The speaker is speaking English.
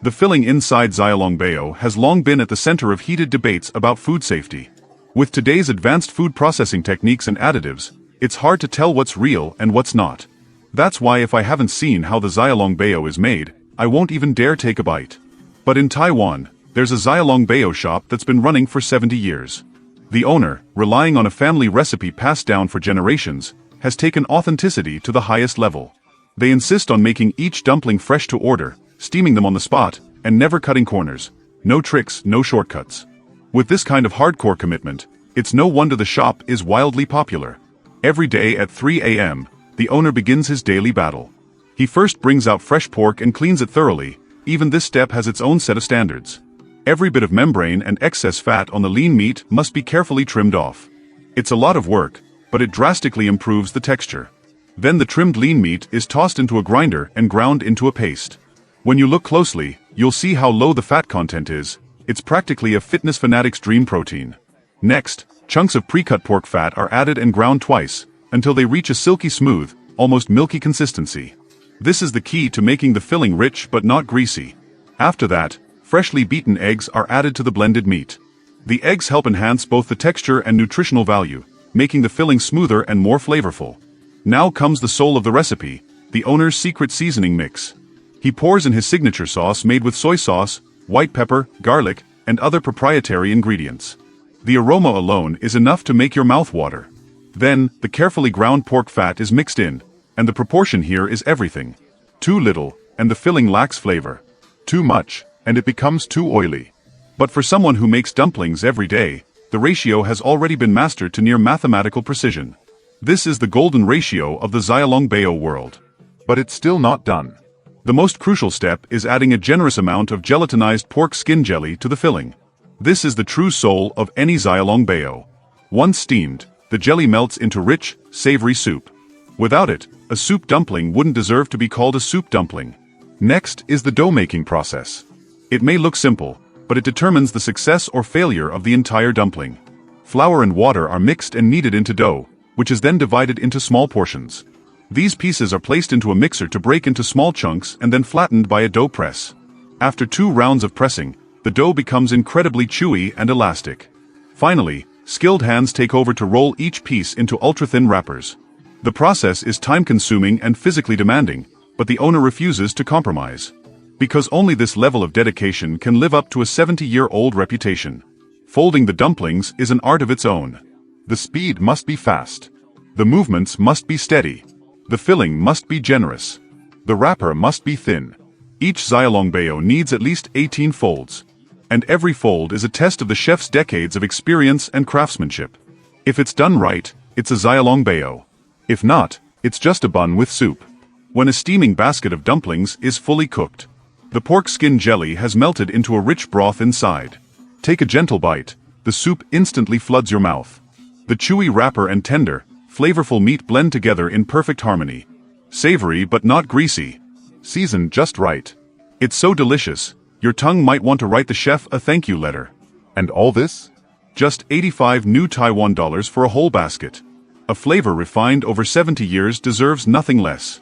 The filling inside Xiao Long Bao has long been at the center of heated debates about food safety. With today's advanced food processing techniques and additives, it's hard to tell what's real and what's not. That's why if I haven't seen how the Xiao Long Bao is made, I won't even dare take a bite. But in Taiwan, there's a Xiao Long Bao shop that's been running for 70 years. The owner, relying on a family recipe passed down for generations, has taken authenticity to the highest level. They insist on making each dumpling fresh to order, steaming them on the spot, and never cutting corners. No tricks, no shortcuts. With this kind of hardcore commitment, it's no wonder the shop is wildly popular. Every day at 3 a.m., the owner begins his daily battle. He first brings out fresh pork and cleans it thoroughly. Even this step has its own set of standards. Every bit of membrane and excess fat on the lean meat must be carefully trimmed off. It's a lot of work, but it drastically improves the texture. Then the trimmed lean meat is tossed into a grinder and ground into a paste. When you look closely, you'll see how low the fat content is. It's practically a fitness fanatic's dream protein. Next, chunks of pre-cut pork fat are added and ground twice, until they reach a silky smooth, almost milky consistency. This is the key to making the filling rich but not greasy. After that, freshly beaten eggs are added to the blended meat. The eggs help enhance both the texture and nutritional value, making the filling smoother and more flavorful. Now comes the soul of the recipe, the owner's secret seasoning mix. He pours in his signature sauce made with soy sauce, white pepper, garlic, and other proprietary ingredients. The aroma alone is enough to make your mouth water. Then, the carefully ground pork fat is mixed in, and the proportion here is everything. Too little, and the filling lacks flavor. Too much, and it becomes too oily. But for someone who makes dumplings every day, the ratio has already been mastered to near mathematical precision. This is the golden ratio of the Xiao Long Bao world. But it's still not done. The most crucial step is adding a generous amount of gelatinized pork skin jelly to the filling. This is the true soul of any Xiao Long Bao. Once steamed, the jelly melts into rich, savory soup. Without it, a soup dumpling wouldn't deserve to be called a soup dumpling. Next is the dough making process. It may look simple, but it determines the success or failure of the entire dumpling. Flour and water are mixed and kneaded into dough, which is then divided into small portions. These pieces are placed into a mixer to break into small chunks and then flattened by a dough press. After 2 rounds of pressing, the dough becomes incredibly chewy and elastic. Finally, skilled hands take over to roll each piece into ultra-thin wrappers. The process is time-consuming and physically demanding, but the owner refuses to compromise. Because only this level of dedication can live up to a 70-year-old reputation. Folding the dumplings is an art of its own. The speed must be fast. The movements must be steady. The filling must be generous. The wrapper must be thin. Each Xiao Long Bao needs at least 18 folds. And every fold is a test of the chef's decades of experience and craftsmanship. If it's done right, it's a Xiao Long Bao. If not, it's just a bun with soup. When a steaming basket of dumplings is fully cooked, the pork skin jelly has melted into a rich broth inside. Take a gentle bite, the soup instantly floods your mouth. The chewy wrapper and tender, flavorful meat blend together in perfect harmony. Savory but not greasy. Seasoned just right. It's so delicious, your tongue might want to write the chef a thank you letter. And all this? Just 85 new Taiwan dollars for a whole basket. A flavor refined over 70 years deserves nothing less.